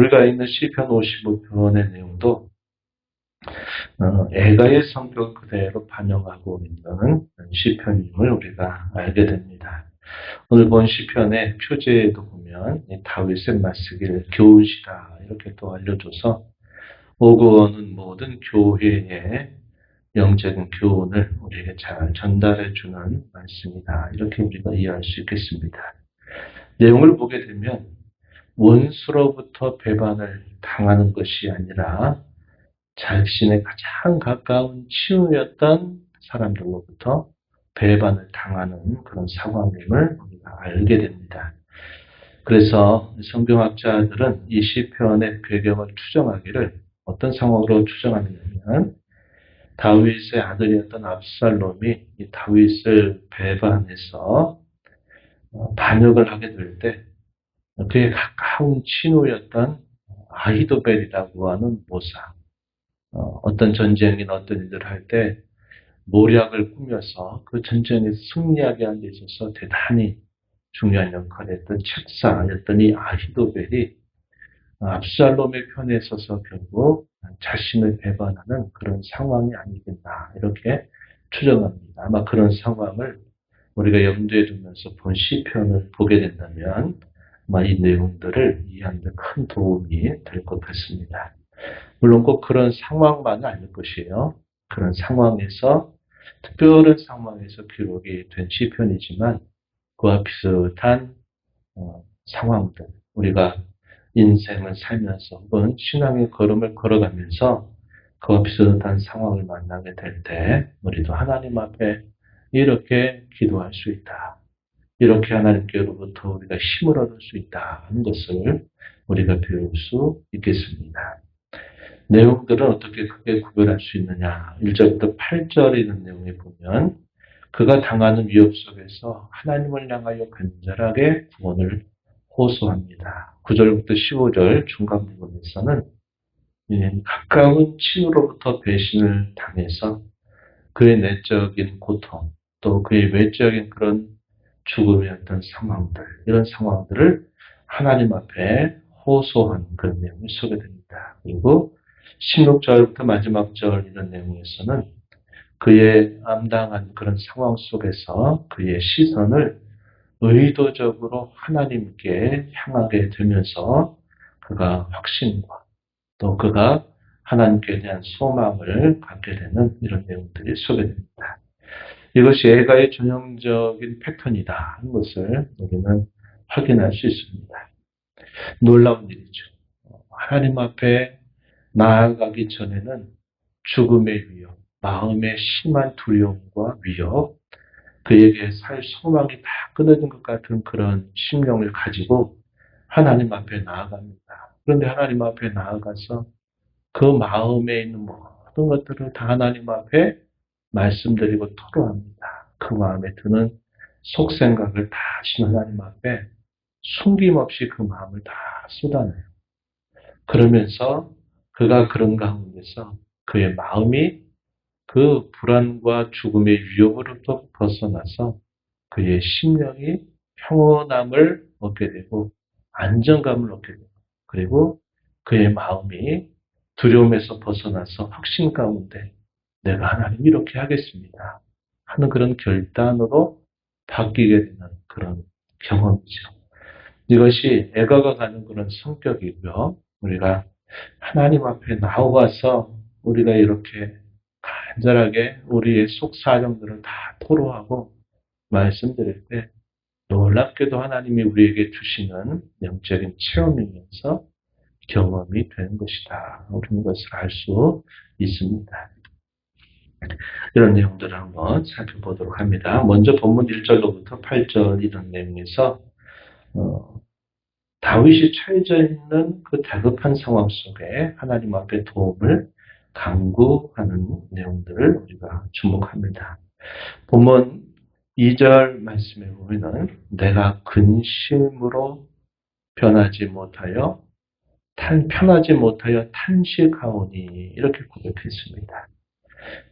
우리가 읽는 시편 55편의 내용도 애가의 성격을 그대로 반영하고 있는 시편임을 우리가 알게 됩니다. 오늘 본 시편의 표제에도 보면 다윗의 말쓰기를 교훈시다 이렇게 또 알려줘서 오구원은 모든 교회의 영적인 교훈을 우리에게 잘 전달해주는 말씀이다. 이렇게 우리가 이해할 수 있겠습니다. 내용을 보게 되면 원수로부터 배반을 당하는 것이 아니라 자신의 가장 가까운 친구였던 사람들로부터 배반을 당하는 그런 상황임을 우리가 알게 됩니다. 그래서 성경학자들은 이 시편의 배경을 추정하기를 어떤 상황으로 추정하느냐면 다윗의 아들이었던 압살롬이 이 다윗을 배반해서 반역을 하게 될 때 그의 가까운 친구였던 아히도벨이라고 하는 모사, 어떤 전쟁이나 어떤 일을 할 때 모략을 꾸며서 그 전쟁에 승리하게 하는 데 있어서 대단히 중요한 역할을 했던 책사였던 이 아히도벨이 압살롬의 편에 서서 결국 자신을 배반하는 그런 상황이 아니겠나 이렇게 추정합니다. 아마 그런 상황을 우리가 염두에 두면서 본 시편을 보게 된다면 아마 이 내용들을 이해하는 데 큰 도움이 될 것 같습니다. 물론 꼭 그런 상황만은 아닐 것이에요. 그런 상황에서 특별한 상황에서 기록이 된 시편이지만 그와 비슷한 상황들, 우리가 인생을 살면서 혹은 신앙의 걸음을 걸어가면서 그와 비슷한 상황을 만나게 될 때 우리도 하나님 앞에 이렇게 기도할 수 있다. 이렇게 하나님께로부터 우리가 힘을 얻을 수 있다는 것을 우리가 배울 수 있겠습니다. 내용들은 어떻게 크게 구별할 수 있느냐. 1절부터 8절에 있는 내용에 보면 그가 당하는 위협 속에서 하나님을 향하여 간절하게 구원을 호소합니다. 9절부터 15절 중간 부분에서는 가까운 친구로부터 배신을 당해서 그의 내적인 고통, 또 그의 외적인 그런 죽음의 어떤 상황들, 이런 상황들을 하나님 앞에 호소한 그런 내용이 소개됩니다. 그리고 16절부터 마지막 절 이런 내용에서는 그의 암당한 그런 상황 속에서 그의 시선을 의도적으로 하나님께 향하게 되면서 그가 확신과 또 그가 하나님께 대한 소망을 갖게 되는 이런 내용들이 소개됩니다. 이것이 애가의 전형적인 패턴이다 하는 것을 우리는 확인할 수 있습니다. 놀라운 일이죠. 하나님 앞에 나아가기 전에는 죽음의 위협, 마음의 심한 두려움과 위협, 그에게 살 소망이 다 끊어진 것 같은 그런 심령을 가지고 하나님 앞에 나아갑니다. 그런데 하나님 앞에 나아가서 그 마음에 있는 모든 것들을 다 하나님 앞에 말씀드리고 토로합니다. 그 마음에 드는 속생각을 다 하나님 앞에 숨김없이 그 마음을 다 쏟아내요. 그러면서 그가 그런 가운데서 그의 마음이 그 불안과 죽음의 위협으로부터 벗어나서 그의 심령이 평온함을 얻게 되고 안정감을 얻게 되고 그리고 그의 마음이 두려움에서 벗어나서 확신 가운데 내가 하나님 이렇게 하겠습니다 하는 그런 결단으로 바뀌게 되는 그런 경험이죠. 이것이 애가가 가는 그런 성격이고요. 우리가 하나님 앞에 나와서 우리가 이렇게 간절하게 우리의 속 사정들을 다 토로하고 말씀드릴 때 놀랍게도 하나님이 우리에게 주시는 영적인 체험이면서 경험이 되는 것이다. 그런 것을 알 수 있습니다. 이런 내용들을 한번 살펴보도록 합니다. 먼저 본문 1절로부터 8절 이런 내용에서 다윗이 처해져 있는 그 다급한 상황 속에 하나님 앞에 도움을 간구하는 내용들을 우리가 주목합니다. 본문 2절 말씀에 보면은 내가 근심으로 편하지 못하여 탄식하오니 이렇게 고백했습니다.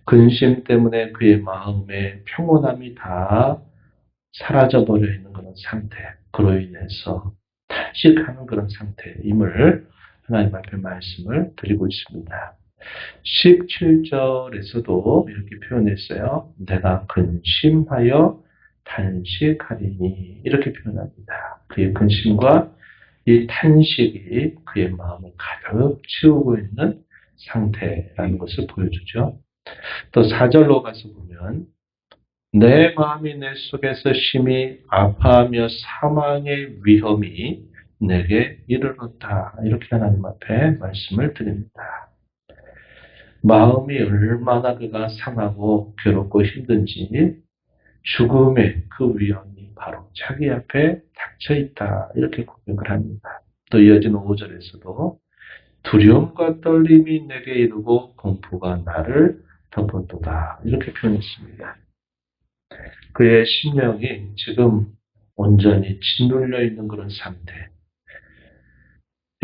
근심 때문에 그의 마음의 평온함이 다 사라져버려 있는 그런 상태, 그로 인해서 탄식하는 그런 상태임을 하나님 앞에 말씀을 드리고 있습니다. 17절에서도 이렇게 표현했어요. 내가 근심하여 탄식하리니 이렇게 표현합니다. 그의 근심과 이 탄식이 그의 마음을 가득 채우고 있는 상태라는 것을 보여주죠. 또 4절로 가서 보면 내 마음이 내 속에서 심히 아파하며 사망의 위험이 내게 이르렀다. 이렇게 하나님 앞에 말씀을 드립니다. 마음이 얼마나 그가 상하고 괴롭고 힘든지 죽음의 그 위험이 바로 자기 앞에 닥쳐 있다. 이렇게 고백을 합니다. 또 이어지는 5절에서도 두려움과 떨림이 내게 이르고 공포가 나를 덮었도다. 이렇게 표현했습니다. 그의 심령이 지금 온전히 짓눌려 있는 그런 상태.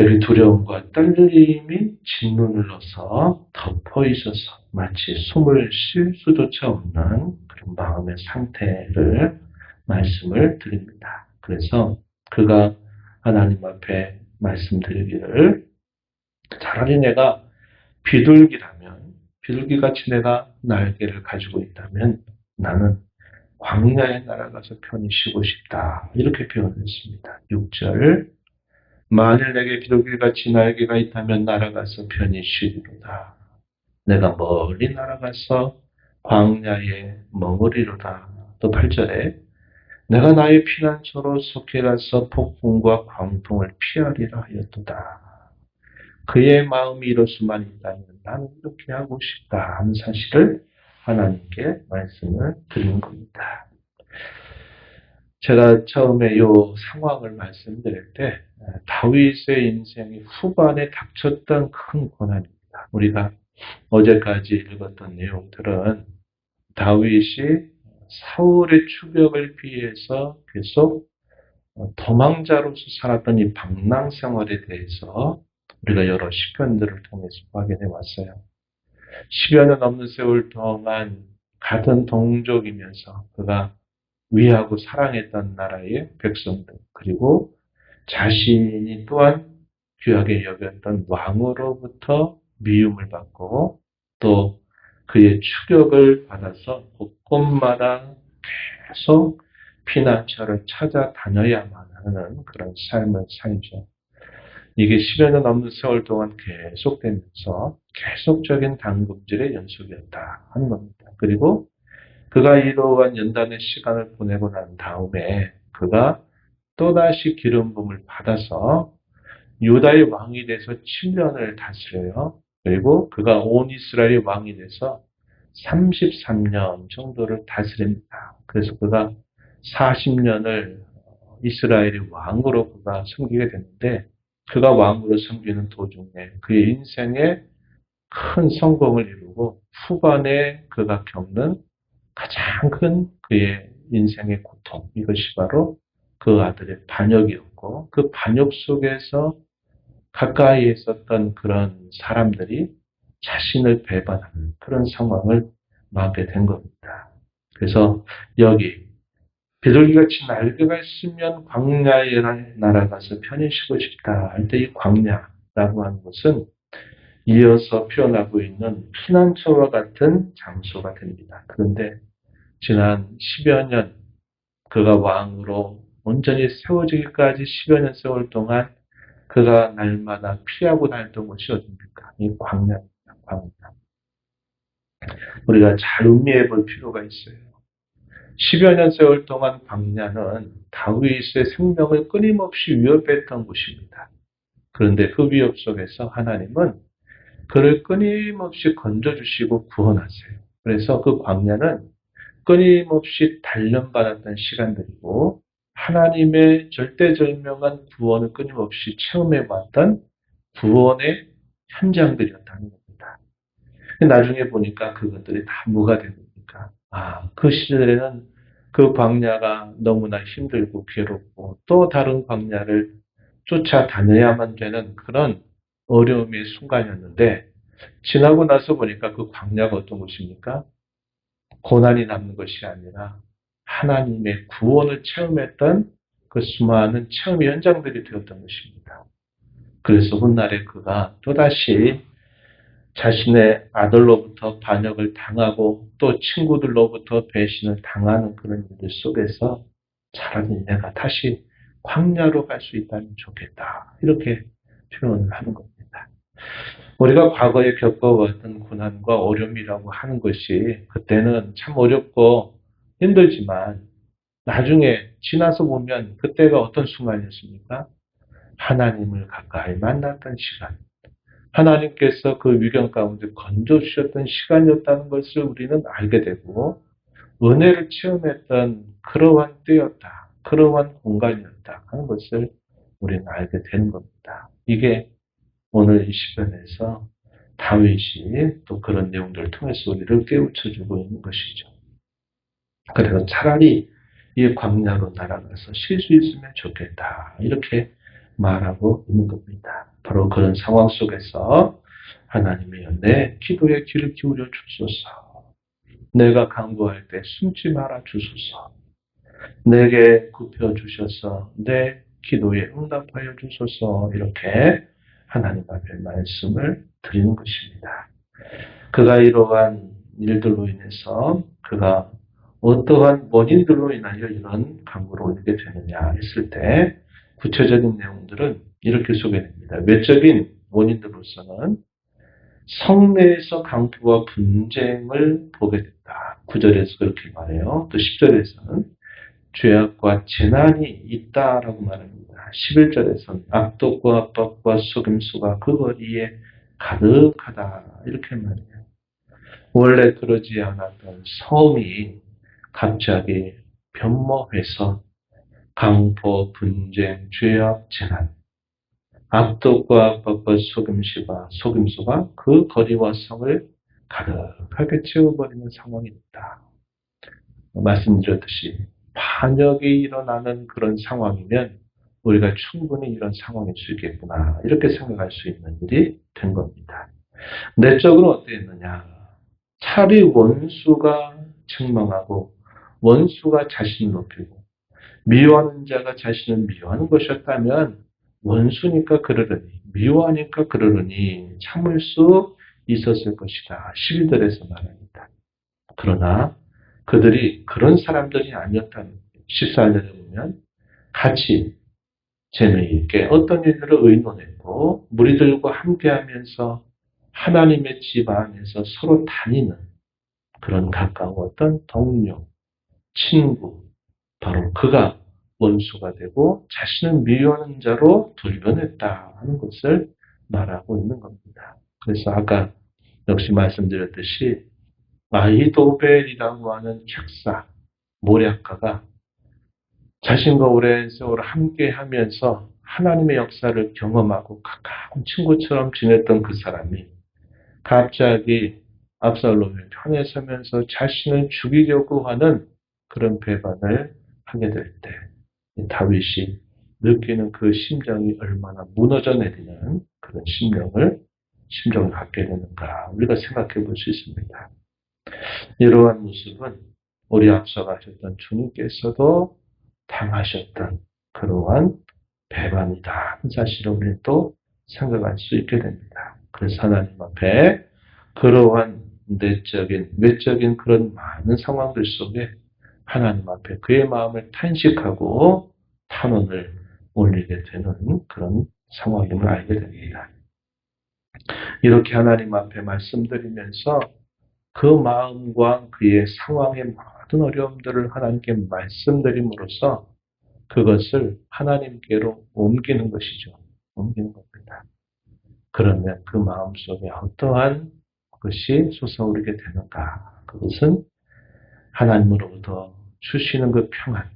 여기 두려움과 떨림이 짓눌러서 덮어 있어서 마치 숨을 쉴 수조차 없는 그런 마음의 상태를 말씀을 드립니다. 그래서 그가 하나님 앞에 말씀드리기를 차라리 내가 비둘기라면 비둘기같이 내가 날개를 가지고 있다면 나는 광야에 날아가서 편히 쉬고 싶다. 이렇게 표현했습니다. 6절 만일 내게 비둘기같이 날개가 있다면 날아가서 편히 쉬리로다. 내가 멀리 날아가서 광야에 머무리로다. 또 8절에 내가 나의 피난처로 속해 가서 폭풍과 광풍을 피하리라 하였도다. 그의 마음이 이럴 수만 있다면 나는 이렇게 하고 싶다 하는 사실을 하나님께 말씀을 드린 겁니다. 제가 처음에 이 상황을 말씀드릴 때 다윗의 인생이 후반에 닥쳤던 큰 고난입니다. 우리가 어제까지 읽었던 내용들은 다윗이 사울의 추격을 피해서 계속 도망자로서 살았던 이 방랑 생활에 대해서 우리가 여러 시편들을 통해서 확인해 왔어요. 10여 년 넘는 세월 동안 같은 동족이면서 그가 위하고 사랑했던 나라의 백성들, 그리고 자신이 또한 귀하게 여겼던 왕으로부터 미움을 받고 또 그의 추격을 받아서 곳곳마다 계속 피난처를 찾아다녀야만 하는 그런 삶을 살죠. 이게 10여 년 넘는 세월 동안 계속되면서 계속적인 단금질의 연속이었다 하는 겁니다. 그리고 그가 이러한 연단의 시간을 보내고 난 다음에 그가 또다시 기름 부음을 받아서 유다의 왕이 돼서 7년을 다스려요. 그리고 그가 온 이스라엘의 왕이 돼서 33년 정도를 다스립니다. 그래서 그가 40년을 이스라엘의 왕으로 그가 섬기게 되는데 그가 왕으로 섬기는 도중에 그의 인생에 큰 성공을 이루고 후반에 그가 겪는 가장 큰 그의 인생의 고통, 이것이 바로 그 아들의 반역이었고 그 반역 속에서 가까이에 있었던 그런 사람들이 자신을 배반하는 그런 상황을 맞게 된 겁니다. 그래서 여기 비둘기같이 날개가 있으면 광야에 날아가서 편히 쉬고 싶다 할 때 이 광야라고 하는 것은 이어서 표현하고 있는 피난처와 같은 장소가 됩니다. 그런데 지난 10여 년 그가 왕으로 온전히 세워지기까지 10여 년 세월 동안 그가 날마다 피하고 다녔던 곳이 어디입니까? 이 광야입니다. 광야. 우리가 잘 음미해 볼 필요가 있어요. 10여 년 세월 동안 광야는 다윗의 생명을 끊임없이 위협했던 곳입니다. 그런데 그 위협 속에서 하나님은 그를 끊임없이 건져주시고 구원하세요. 그래서 그 광야는 끊임없이 단련받았던 시간들이고 하나님의 절대절명한 구원을 끊임없이 체험해봤던 구원의 현장들이었다는 겁니다. 나중에 보니까 그것들이 다 뭐가 됩니까? 그 시절에는 그 광야가 너무나 힘들고 괴롭고 또 다른 광야를 쫓아다녀야만 되는 그런 어려움의 순간이었는데 지나고 나서 보니까 그 광야가 어떤 곳입니까? 고난이 남는 것이 아니라 하나님의 구원을 체험했던 그 수많은 체험 현장들이 되었던 것입니다. 그래서 훗날에 그가 또다시 자신의 아들로부터 반역을 당하고 또 친구들로부터 배신을 당하는 그런 일들 속에서 차라리 내가 다시 광야로 갈 수 있다면 좋겠다. 이렇게 표현을 하는 겁니다. 우리가 과거에 겪어왔던 고난과 어려움이라고 하는 것이 그때는 참 어렵고 힘들지만 나중에 지나서 보면 그때가 어떤 순간이었습니까? 하나님을 가까이 만났던 시간. 하나님께서 그 위경 가운데 건져주셨던 시간이었다는 것을 우리는 알게 되고 은혜를 체험했던 그러한 때였다. 그러한 공간이었다 하는 것을 우리는 알게 되는 겁니다. 이게 오늘 이 시편에서 다윗이 또 그런 내용들을 통해서 우리를 깨우쳐주고 있는 것이죠. 그래서 차라리 이 광야로 날아가서 쉴 수 있으면 좋겠다. 이렇게 말하고 있는 겁니다. 바로 그런 상황 속에서 하나님이여 내 기도에 귀를 기울여 주소서. 내가 간구할 때 숨지 말아 주소서. 내게 굽혀 주셔서 내 기도에 응답하여 주소서. 이렇게 하나님 앞에 말씀을 드리는 것입니다. 그가 이러한 일들로 인해서 그가 어떠한 원인들로 인하여 이런 강구를 올리게 되느냐 했을 때 구체적인 내용들은 이렇게 소개됩니다. 외적인 원인들로서는 성내에서 강포와 분쟁을 보게 된다. 9절에서 그렇게 말해요. 또 10절에서는 죄악과 재난이 있다라고 말합니다. 11절에서는 악독과 압박과 속임수가 그 거리에 가득하다. 이렇게 말해요. 원래 그러지 않았던 섬이 갑자기 변모해서 강포, 분쟁, 죄악, 재난, 압독과 압박과 속임수가 그 거리와 성을 가득하게 채워버리는 상황입니다. 말씀드렸듯이 반역이 일어나는 그런 상황이면 우리가 충분히 이런 상황일 수 있겠구나 이렇게 생각할 수 있는 일이 된 겁니다. 내적으로 어땠느냐? 차라리 원수가 책망하고 원수가 자신을 높이고 미워하는 자가 자신을 미워하는 것이었다면 원수니까 그러려니 미워하니까 그러려니 참을 수 있었을 것이다. 11절에서 말합니다. 그러나 그들이 그런 사람들이 아니었다는 14절에 보면 같이 재미있게 어떤 일들을 의논했고 무리들과 함께하면서 하나님의 집 안에서 서로 다니는 그런 가까웠던 동료, 친구, 바로 그가 원수가 되고 자신을 미워하는 자로 돌변했다 하는 것을 말하고 있는 겁니다. 그래서 아까 역시 말씀드렸듯이 아히도벨이라고 하는 책사, 모략가가 자신과 오랜 세월 함께 하면서 하나님의 역사를 경험하고 가까운 친구처럼 지냈던 그 사람이 갑자기 압살롬의 편에 서면서 자신을 죽이려고 하는 그런 배반을 하게 될 때 다윗이 느끼는 그 심정이 얼마나 무너져 내리는 그런 심정을 갖게 되는가 우리가 생각해 볼 수 있습니다. 이러한 모습은 우리 앞서 가셨던 주님께서도 당하셨던 그러한 배반이다 하는 사실을 우리는 또 생각할 수 있게 됩니다. 그래서 하나님 앞에 그러한 내적인, 외적인 그런 많은 상황들 속에 하나님 앞에 그의 마음을 탄식하고 탄원을 올리게 되는 그런 상황임을 알게 됩니다. 이렇게 하나님 앞에 말씀드리면서 그 마음과 그의 상황의 모든 어려움들을 하나님께 말씀드림으로써 그것을 하나님께로 옮기는 것이죠. 옮기는 겁니다. 그러면 그 마음속에 어떠한 것이 솟아오르게 되는가? 그것은 하나님으로부터 주시는 그 평안,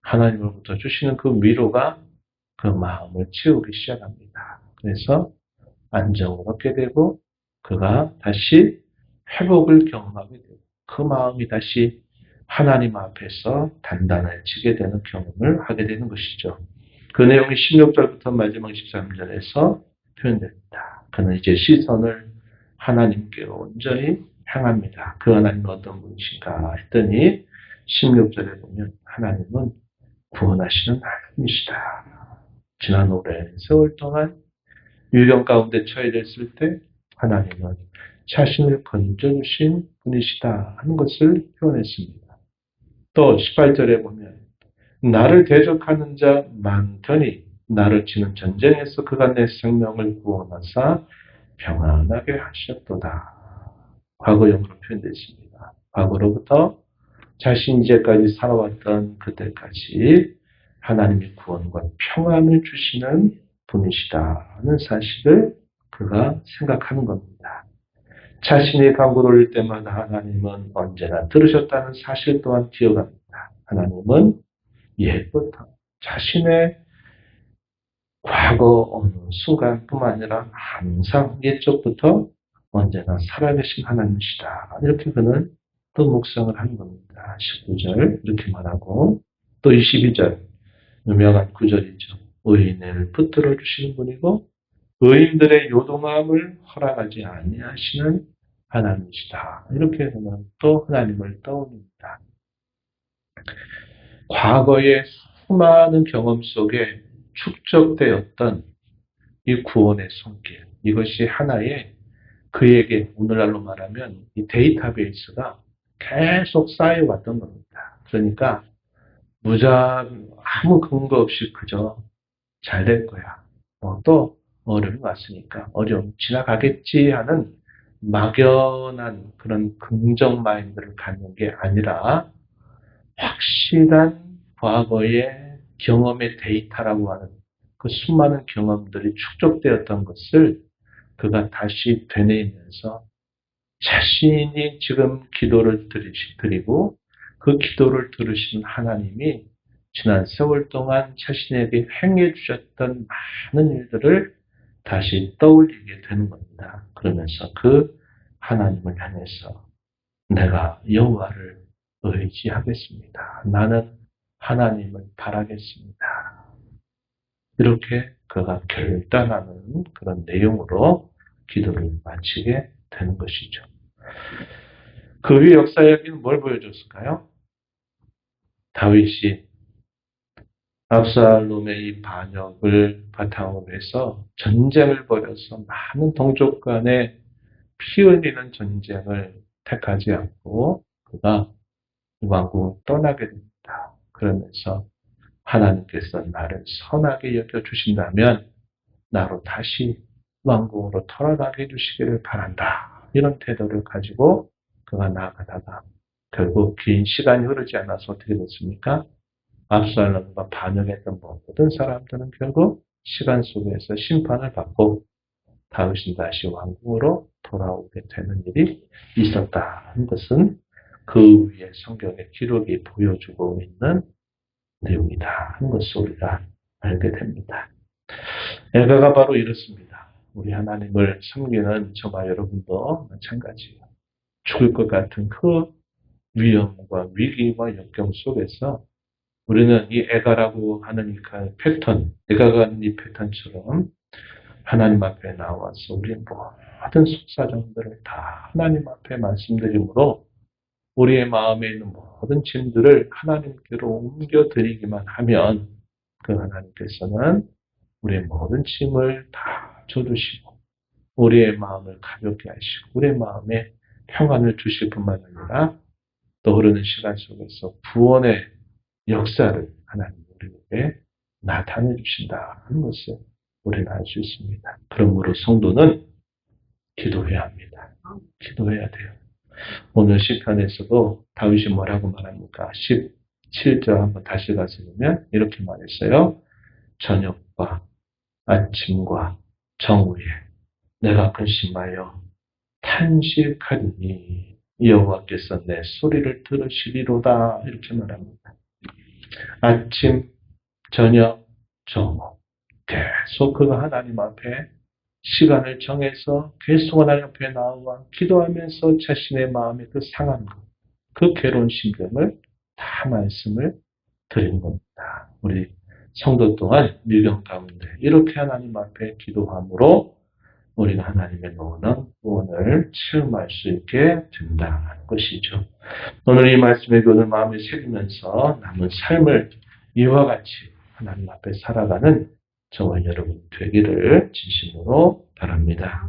하나님으로부터 주시는 그 위로가 그 마음을 채우기 시작합니다. 그래서 안정을 얻게 되고 그가 다시 회복을 경험하게 되고 그 마음이 다시 하나님 앞에서 단단해지게 되는 경험을 하게 되는 것이죠. 그 내용이 16절부터 마지막 13절에서 표현됩니다. 그는 이제 시선을 하나님께로 온전히 향합니다. 그 하나님은 어떤 분이신가 했더니 16절에 보면 하나님은 구원하시는 하나님이시다. 지난 오랜 세월 동안 유령 가운데 처해졌을 때 하나님은 자신을 건져주신 분이시다 하는 것을 표현했습니다. 또 18절에 보면 나를 대적하는 자 많더니 나를 치는 전쟁에서 그가 내 생명을 구원하사 평안하게 하셨도다. 과거형으로 표현되어 있습니다. 과거로부터 자신이 이제까지 살아왔던 그때까지 하나님의 구원과 평안을 주시는 분이시다 하는 사실을 그가 생각하는 겁니다. 자신이 간구를 올릴 때마다 하나님은 언제나 들으셨다는 사실 또한 기억합니다. 하나님은 옛부터 자신의 과거 어느 순간뿐만 아니라 항상 옛적부터 언제나 살아계신 하나님이시다. 이렇게 그는 또 묵상을 하는 겁니다. 19절 이렇게 말하고 또 22절 유명한 구절이죠. 의인을 붙들어 주시는 분이고 의인들의 요동함을 허락하지 아니하시는 하나님이시다. 이렇게 그는 또 하나님을 떠올립니다. 과거의 수많은 경험 속에 축적되었던 이 구원의 손길, 이것이 하나의 그에게 오늘날로 말하면 이 데이터베이스가 계속 쌓여왔던 겁니다. 그러니까 아무 근거 없이 그저 잘 될 거야. 또 어려움이 왔으니까 어려움 지나가겠지 하는 막연한 그런 긍정 마인드를 갖는 게 아니라 확실한 과거의 경험의 데이터라고 하는 그 수많은 경험들이 축적되었던 것을 그가 다시 되뇌이면서 자신이 지금 기도를 드리고 그 기도를 들으시는 하나님이 지난 세월 동안 자신에게 행해 주셨던 많은 일들을 다시 떠올리게 되는 겁니다. 그러면서 그 하나님을 향해서 내가 여호와를 의지하겠습니다. 나는 하나님을 바라겠습니다. 이렇게 그가 결단하는 그런 내용으로 기도를 마치게 되는 것이죠. 그 후에 역사 이야기는 뭘 보여줬을까요? 다윗이 압살롬의 이 반역을 바탕으로 해서 전쟁을 벌여서 많은 동족 간의 피 흘리는 전쟁을 택하지 않고 그가 왕궁을 떠나게 됩니다. 그러면서 하나님께서 나를 선하게 여겨주신다면 나로 다시 왕궁으로 돌아가게 해주시기를 바란다. 이런 태도를 가지고 그가 나아가다가 결국 긴 시간이 흐르지 않아서 어떻게 됐습니까? 압살롬과 반역했던 모든 사람들은 결국 시간 속에서 심판을 받고 다윗은 다시 왕궁으로 돌아오게 되는 일이 있었다는 것은 그 위에 성경의 기록이 보여주고 있는 내용이다 하는 것을 우리가 알게 됩니다. 애가가 바로 이렇습니다. 우리 하나님을 섬기는 저와 여러분도 마찬가지예요. 죽을 것 같은 그 위험과 위기와 역경 속에서 우리는 이 애가라고 하는 이 패턴, 애가가 하는 이 패턴처럼 하나님 앞에 나와서 우리의 모든 속사정들을 다 하나님 앞에 말씀드림으로 우리의 마음에 있는 모든 짐들을 하나님께로 옮겨드리기만 하면 그 하나님께서는 우리의 모든 짐을 다 져주시고 우리의 마음을 가볍게 하시고 우리의 마음에 평안을 주실 뿐만 아니라 또 흐르는 시간 속에서 구원의 역사를 하나님 우리에게 나타내 주신다 하는 것을 우리는 알 수 있습니다. 그러므로 성도는 기도해야 합니다. 기도해야 돼요. 오늘 시편에서도 다윗이 뭐라고 말합니까? 17절 한번 다시 가서 보면 이렇게 말했어요. 저녁과 아침과 정오에 내가 근심하여 탄식하리니 여호와께서 내 소리를 들으시리로다 이렇게 말합니다. 아침, 저녁, 정오 계속 그가 하나님 앞에 시간을 정해서 계속 하나님 앞에 나와 기도하면서 자신의 마음의 그 상한 것, 그 괴로운 심정을 다 말씀을 드린 겁니다. 우리 성도 또한 밀경 가운데 이렇게 하나님 앞에 기도함으로 우리가 하나님의 노는 구원을 체험할 수 있게 된다는 것이죠. 오늘 이 말씀의 교훈을 마음에 새기면서 남은 삶을 이와 같이 하나님 앞에 살아가는 저와 여러분 되기를 진심으로 바랍니다.